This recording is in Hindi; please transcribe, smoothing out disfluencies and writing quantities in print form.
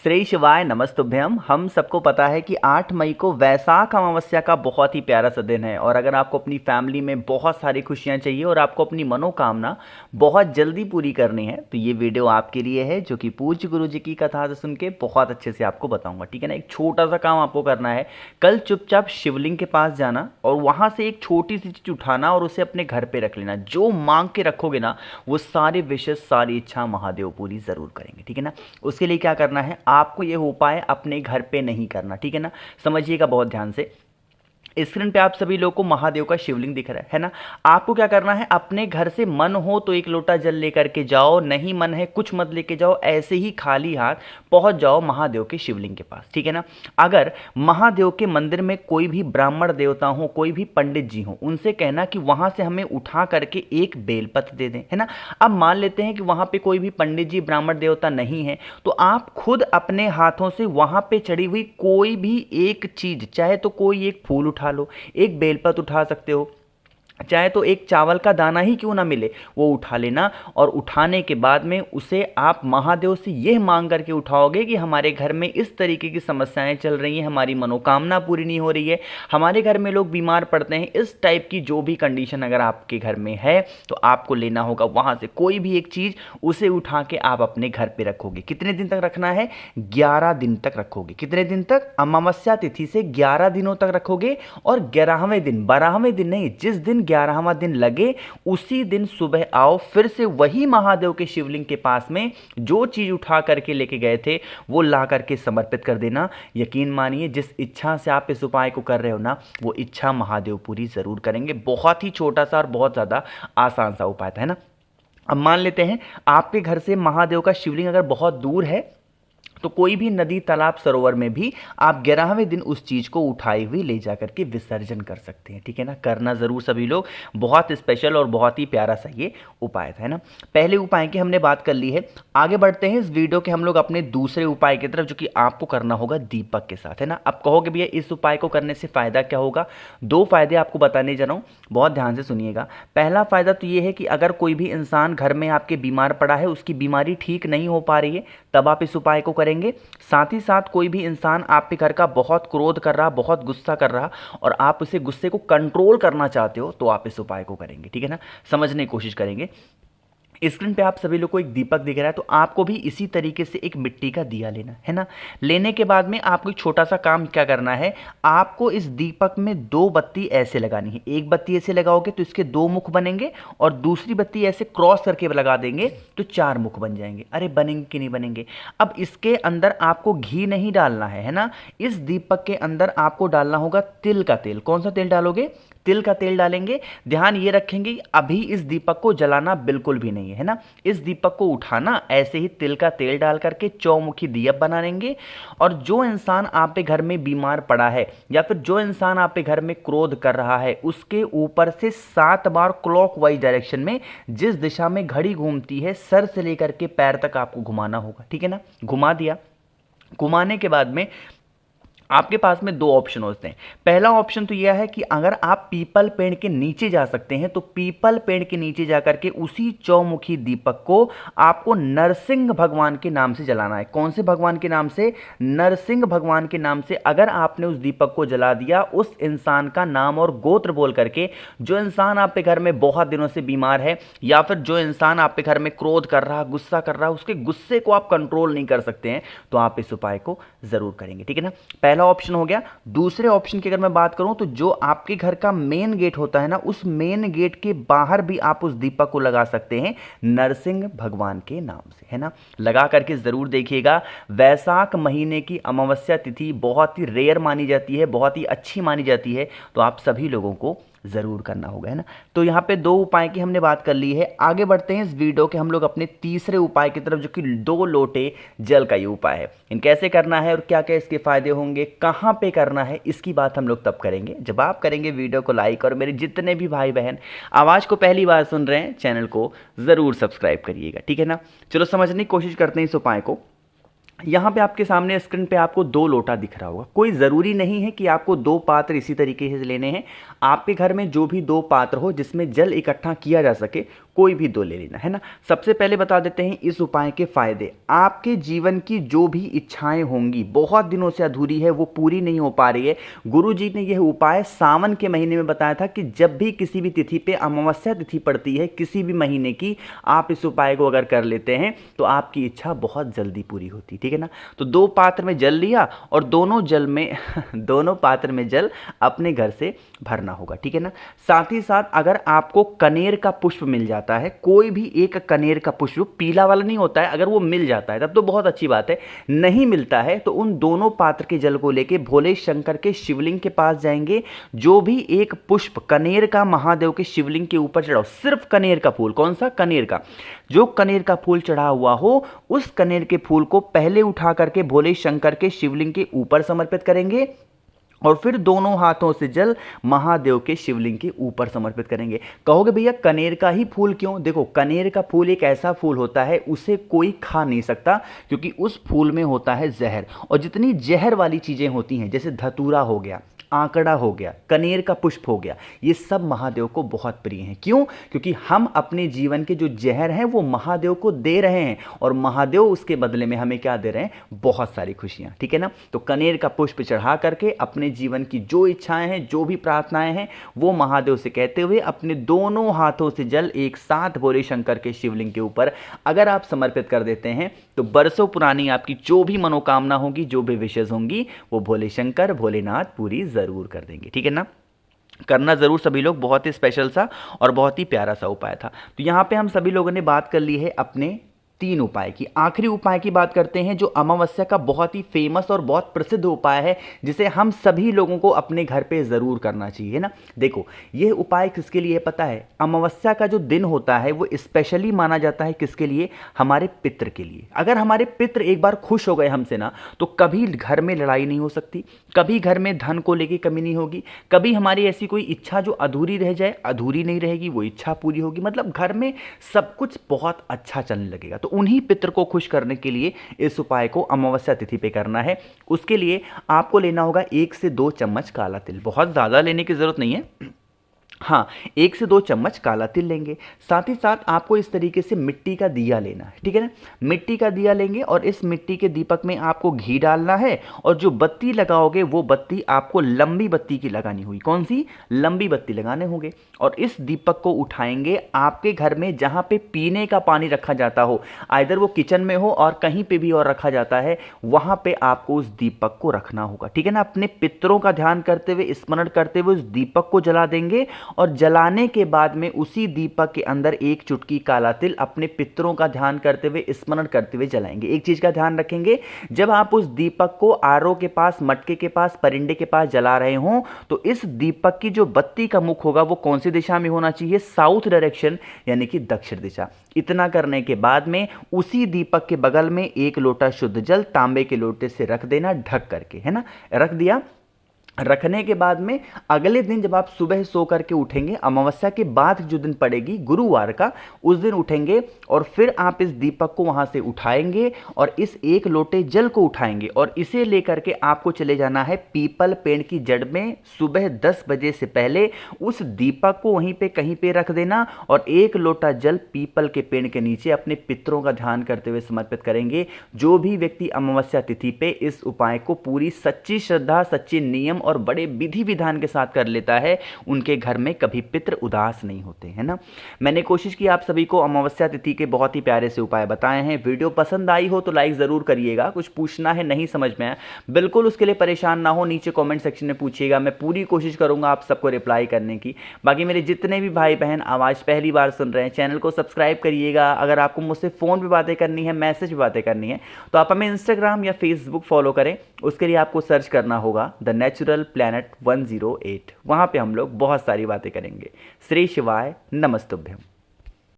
श्री शिवाय नमस्तुभ्यम। हम सबको पता है कि 8 मई को वैशाख अमावस्या का बहुत ही प्यारा सा दिन है और अगर आपको अपनी फैमिली में बहुत सारी खुशियां चाहिए और आपको अपनी मनोकामना बहुत जल्दी पूरी करनी है तो ये वीडियो आपके लिए है, जो कि पूज्य गुरु जी की कथा से सुन के बहुत अच्छे से आपको बताऊंगा। ठीक है ना। एक छोटा सा काम आपको करना है, कल चुपचाप शिवलिंग के पास जाना और वहां से एक छोटी सी चीज उठाना और उसे अपने घर पे रख लेना। जो मांग के रखोगे ना वो सारी विशेष सारी इच्छा महादेव पूरी जरूर करेंगे। ठीक है ना। उसके लिए क्या करना है, आपको ये उपाय अपने घर पे नहीं करना। ठीक है ना। समझिएगा बहुत ध्यान से। स्क्रीन पे आप सभी लोगों को महादेव का शिवलिंग दिख रहा है ना। आपको क्या करना है, अपने घर से मन हो तो एक लोटा जल लेकर के जाओ, नहीं मन है कुछ मत लेके जाओ, ऐसे ही खाली हाथ पहुंच जाओ महादेव के शिवलिंग के पास। ठीक है ना। अगर महादेव के मंदिर में कोई भी ब्राह्मण देवता हो, कोई भी पंडित जी हो, उनसे कहना कि वहां से हमें उठा करके एक बेलपत्र दे दें। है ना। अब मान लेते हैं कि वहां पे कोई भी पंडित जी ब्राह्मण देवता नहीं है तो आप खुद अपने हाथों से वहां पे चढ़ी हुई कोई भी एक चीज, चाहे तो कोई एक फूल उठा लो, एक बेलपत्र उठा सकते हो, चाहे तो एक चावल का दाना ही क्यों ना मिले वो उठा लेना। और उठाने के बाद में उसे आप महादेव से यह मांग करके उठाओगे कि हमारे घर में इस तरीके की समस्याएं चल रही हैं, हमारी मनोकामना पूरी नहीं हो रही है, हमारे घर में लोग बीमार पड़ते हैं, इस टाइप की जो भी कंडीशन अगर आपके घर में है तो आपको लेना होगा वहां से कोई भी एक चीज, उसे उठा के आप अपने घर पे रखोगे। कितने दिन तक रखना है, 11 दिन तक रखोगे। कितने दिन तक, अमावस्या तिथि से 11 दिनों तक रखोगे और 11वें दिन, 12वें दिन नहीं, जिस दिन 11वां दिन लगे उसी दिन सुबह आओ, फिर से वही महादेव के शिवलिंग के पास में जो चीज उठा करके लेके गए थे वो ला करके समर्पित कर देना। यकीन मानिए जिस इच्छा से आप इस उपाय को कर रहे हो ना, वो इच्छा महादेव पूरी जरूर करेंगे। बहुत ही छोटा सा और बहुत ज्यादा आसान सा उपाय था, है ना। अब मान लेते हैं आपके घर से महादेव का शिवलिंग अगर बहुत दूर है तो कोई भी नदी, तालाब, सरोवर में भी आप 11वें दिन उस चीज को उठाई हुई ले जाकर के विसर्जन कर सकते हैं। ठीक है ना। करना जरूर सभी लोग, बहुत स्पेशल और बहुत ही प्यारा सा ये उपाय था, है ना। पहले उपाय की हमने बात कर ली है। आगे बढ़ते हैं इस वीडियो के हम लोग अपने दूसरे उपाय की तरफ, जो कि आपको करना होगा दीपक के साथ, है ना। अब कहोगे भैया इस उपाय को करने से फायदा क्या होगा, 2 फायदे आपको बताने जा रहा हूं, बहुत ध्यान से सुनिएगा। पहला फायदा तो ये है कि अगर कोई भी इंसान घर में आपके बीमार पड़ा है, उसकी बीमारी ठीक नहीं हो पा रही है, तब आप इस उपाय को करेंगे। साथ ही साथ कोई भी इंसान आपके घर का बहुत क्रोध कर रहा, बहुत गुस्सा कर रहा और आप उसे गुस्से को कंट्रोल करना चाहते हो तो आप इस उपाय को करेंगे। ठीक है ना। समझने की कोशिश करेंगे। स्क्रीन पे आप सभी लोग को एक दीपक दिख रहा है, तो आपको भी इसी तरीके से एक मिट्टी का दिया लेना है ना। लेने के बाद में आपको एक छोटा सा काम क्या करना है, आपको इस दीपक में 2 बत्ती ऐसे लगानी है। एक बत्ती ऐसे लगाओगे तो इसके 2 मुख बनेंगे और दूसरी बत्ती ऐसे क्रॉस करके लगा देंगे तो 4 मुख बन जाएंगे। अरे बनेंगे कि नहीं बनेंगे। अब इसके अंदर आपको घी नहीं डालना है ना। इस दीपक के अंदर आपको डालना होगा तिल का तेल। कौन सा तेल डालोगे, तिल का तेल डालेंगे। ध्यान ये रखेंगे अभी इस दीपक को जलाना बिल्कुल भी नहीं है ना। इस दीपक को उठाना, ऐसे ही तिल का तेल डाल करके चौमुखी दिया बना लेंगे। और जो इंसान आप पे घर में बीमार पड़ा है या फिर जो इंसान आप पे घर में क्रोध कर रहा है, उसके ऊपर से 7 बार क्लॉकवाइज डायरेक्शन में, जिस दिशा में घड़ी घूमती है, सर से लेकर के पैर तक आपको घुमाना होगा। ठीक है ना। घुमा दिया। घुमाने के बाद में आपके पास में 2 ऑप्शन होते हैं। पहला ऑप्शन तो यह है कि अगर आप पीपल पेड़ के नीचे जा सकते हैं तो पीपल पेड़ के नीचे जाकर के उसी चौमुखी दीपक को आपको नरसिंह भगवान के नाम से जलाना है। कौन से भगवान के नाम से, नरसिंह भगवान के नाम से। अगर आपने उस दीपक को जला दिया, उस इंसान का नाम और गोत्र बोल करके, जो इंसान आपके घर में बहुत दिनों से बीमार है या फिर जो इंसान आपके घर में क्रोध कर रहा, गुस्सा कर रहा, उसके गुस्से को आप कंट्रोल नहीं कर सकते हैं, तो आप इस उपाय को जरूर करेंगे। ठीक है ना। पहला ऑप्शन हो गया। दूसरे ऑप्शन की अगर मैं बात करूं तो जो आपके घर का मेन गेट होता है ना, उस मेन गेट के बाहर भी आप उस दीपक को लगा सकते हैं नरसिंह भगवान के नाम से, है ना। लगा करके जरूर देखिएगा। वैशाख महीने की अमावस्या तिथि बहुत ही रेयर मानी जाती है, बहुत ही अच्छी मानी जाती है, तो आप सभी लोगों को जरूर करना होगा, है ना। तो यहाँ पे 2 उपाय की हमने बात कर ली है। आगे बढ़ते हैं इस वीडियो के हम लोग अपने तीसरे उपाय की तरफ, जो कि 2 लोटे जल का ये उपाय है। इन कैसे करना है और क्या क्या इसके फायदे होंगे, कहाँ पे करना है, इसकी बात हम लोग तब करेंगे जब आप करेंगे वीडियो को लाइक। और मेरे जितने भी भाई बहन आवाज को पहली बार सुन रहे हैं, चैनल को जरूर सब्सक्राइब करिएगा। ठीक है ना। चलो समझने की कोशिश करते हैं इस उपाय को। यहाँ पे आपके सामने स्क्रीन पे आपको 2 लोटा दिख रहा होगा। कोई ज़रूरी नहीं है कि आपको 2 पात्र इसी तरीके से लेने हैं। आपके घर में जो भी 2 पात्र हो जिसमें जल इकट्ठा किया जा सके, कोई भी दो ले लेना, है ना। सबसे पहले बता देते हैं इस उपाय के फायदे। आपके जीवन की जो भी इच्छाएं होंगी, बहुत दिनों से अधूरी है, वो पूरी नहीं हो पा रही है, गुरु जी ने यह उपाय सावन के महीने में बताया था कि जब भी किसी भी तिथि पे अमावस्या तिथि पड़ती है किसी भी महीने की, आप इस उपाय को अगर कर लेते हैं तो आपकी इच्छा बहुत जल्दी पूरी होती, ठीक है ना। तो 2 पात्र में जल लिया और दोनों जल में दोनों पात्र में जल अपने घर से भरना होगा, ठीक है ना। साथ ही साथ अगर आपको कनेर का पुष्प मिल जाता है, कोई भी एक कनेर का पुष्प, पीला वाला नहीं होता है, अगर वो मिल जाता है तब तो बहुत अच्छी बात है। नहीं मिलता है तो उन दोनों पात्र के जल को लेके भोले शंकर के शिवलिंग के पास जाएंगे, जो भी एक पुष्प कनेर का महादेव के शिवलिंग के ऊपर चढ़ाओ, सिर्फ कनेर का फूल, कौन सा, कनेर का, जो कनेर का फूल चढ़ा हुआ हो उस कनेर के फूल को पहले उठा करके भोले शंकर के शिवलिंग के ऊपर समर्पित करेंगे और फिर दोनों हाथों से जल महादेव के शिवलिंग के ऊपर समर्पित करेंगे। कहोगे भैया कनेर का ही फूल क्यों? देखो, कनेर का फूल एक ऐसा फूल होता है उसे कोई खा नहीं सकता, क्योंकि उस फूल में होता है जहर, और जितनी जहर वाली चीजें होती हैं, जैसे धतूरा हो गया, आंकड़ा हो गया, कनेर का पुष्प हो गया, ये सब महादेव को बहुत प्रिय हैं। क्यों? क्योंकि हम अपने जीवन के जो जहर हैं वो महादेव को दे रहे हैं, और महादेव उसके बदले में हमें क्या दे रहे हैं? बहुत सारी खुशियां, ठीक है ना। तो कनेर का पुष्प चढ़ा करके अपने जीवन की जो इच्छाएं हैं, जो भी प्रार्थनाएं हैं, वो महादेव से कहते हुए अपने दोनों हाथों से जल एक साथ भोले शंकर के शिवलिंग के ऊपर अगर आप समर्पित कर देते हैं तो बरसों पुरानी आपकी जो भी मनोकामना होगी, जो भी विशेष होंगी, वो भोले शंकर भोलेनाथ पूरी जरूर कर देंगे, ठीक है ना। करना जरूर सभी लोग, बहुत ही स्पेशल सा और बहुत ही प्यारा सा उपाय था। तो यहां पे हम सभी लोगों ने बात कर ली है अपने 3 उपाय की। आखिरी उपाय की बात करते हैं, जो अमावस्या का बहुत ही फेमस और बहुत प्रसिद्ध उपाय है, जिसे हम सभी लोगों को अपने घर पे जरूर करना चाहिए ना। देखो, यह उपाय किसके लिए पता है? अमावस्या का जो दिन होता है वो स्पेशली माना जाता है किसके लिए? हमारे पितृ के लिए। अगर हमारे पितृ एक बार खुश हो गए हमसे ना, तो कभी घर में लड़ाई नहीं हो सकती, कभी घर में धन को लेके कमी नहीं होगी, कभी हमारी ऐसी कोई इच्छा जो अधूरी रह जाए, अधूरी नहीं रहेगी, वो इच्छा पूरी होगी। मतलब घर में सब कुछ बहुत अच्छा चलने लगेगा। तो उन्हीं पितृ को खुश करने के लिए इस उपाय को अमावस्या तिथि पे करना है। उसके लिए आपको लेना होगा 1 से 2 चम्मच काला तिल। बहुत ज़्यादा लेने की ज़रूरत नहीं है, हाँ 1 से 2 चम्मच काला तिल लेंगे। साथ ही साथ आपको इस तरीके से मिट्टी का दिया लेना है, ठीक है ना। मिट्टी का दिया लेंगे और इस मिट्टी के दीपक में आपको घी डालना है, और जो बत्ती लगाओगे वो बत्ती आपको लंबी बत्ती की लगानी हुई। कौन सी? लंबी बत्ती लगाने होंगे। और इस दीपक को उठाएंगे आपके घर में जहाँ पे पीने का पानी रखा जाता हो, आइदर वो किचन में हो और कहीं पे भी और रखा जाता है, वहाँ पे आपको उस दीपक को रखना होगा, ठीक है ना। अपने पितरों का ध्यान करते हुए, स्मरण करते हुए उस दीपक को जला देंगे, और जलाने के बाद में उसी दीपक के अंदर 1 चुटकी काला तिल अपने पितरों का ध्यान करते हुए, स्मरण करते हुए जलाएंगे। एक चीज का ध्यान रखेंगे, जब आप उस दीपक को आरओ के पास, मटके के पास, परिंदे के पास जला रहे हो, तो इस दीपक की जो बत्ती का मुख होगा वो कौन सी दिशा में होना चाहिए? साउथ डायरेक्शन, यानी कि दक्षिण दिशा। इतना करने के बाद में उसी दीपक के बगल में 1 लोटा शुद्ध जल तांबे के लोटे से रख देना, ढक करके, है ना। रख दिया। रखने के बाद में अगले दिन जब आप सुबह सो करके उठेंगे, अमावस्या के बाद जो दिन पड़ेगी गुरुवार का, उस दिन उठेंगे और फिर आप इस दीपक को वहां से उठाएंगे और इस 1 लोटे जल को उठाएंगे और इसे लेकर के आपको चले जाना है पीपल पेड़ की जड़ में। सुबह 10 बजे से पहले उस दीपक को वहीं पे कहीं पे रख देना और 1 लोटा जल पीपल के पेड़ के नीचे अपने पितरों का ध्यान करते हुए समर्पित करेंगे। जो भी व्यक्ति अमावस्या तिथि पे इस उपाय को पूरी सच्ची श्रद्धा, सच्चे नियम और बड़े विधि विधान के साथ कर लेता है, उनके घर में कभी पितृ उदास नहीं होते, है ना। मैंने कोशिश की आप सभी को अमावस्या तिथि के बहुत ही प्यारे से उपाय बताए हैं। वीडियो पसंद आई हो तो लाइक जरूर करिएगा। कुछ पूछना है, नहीं समझ में आया, बिल्कुल उसके लिए परेशान ना हो, नीचे कमेंट सेक्शन में पूछिएगा, मैं पूरी कोशिश करूंगा आप सबको रिप्लाई करने की। बाकी मेरे जितने भी भाई बहन आवाज़ पहली बार सुन रहे हैं, चैनल को सब्सक्राइब करिएगा। अगर आपको मुझसे फ़ोन पर बातें करनी है, मैसेज पर बातें करनी है, तो आप हमें इंस्टाग्राम या फेसबुक फॉलो करें। उसके लिए आपको सर्च करना होगा द नेचुरल प्लैनेट 108। वहाँ पे हम लोग बहुत सारी बातें करेंगे। श्री शिवाय नमस्तुभ्यम।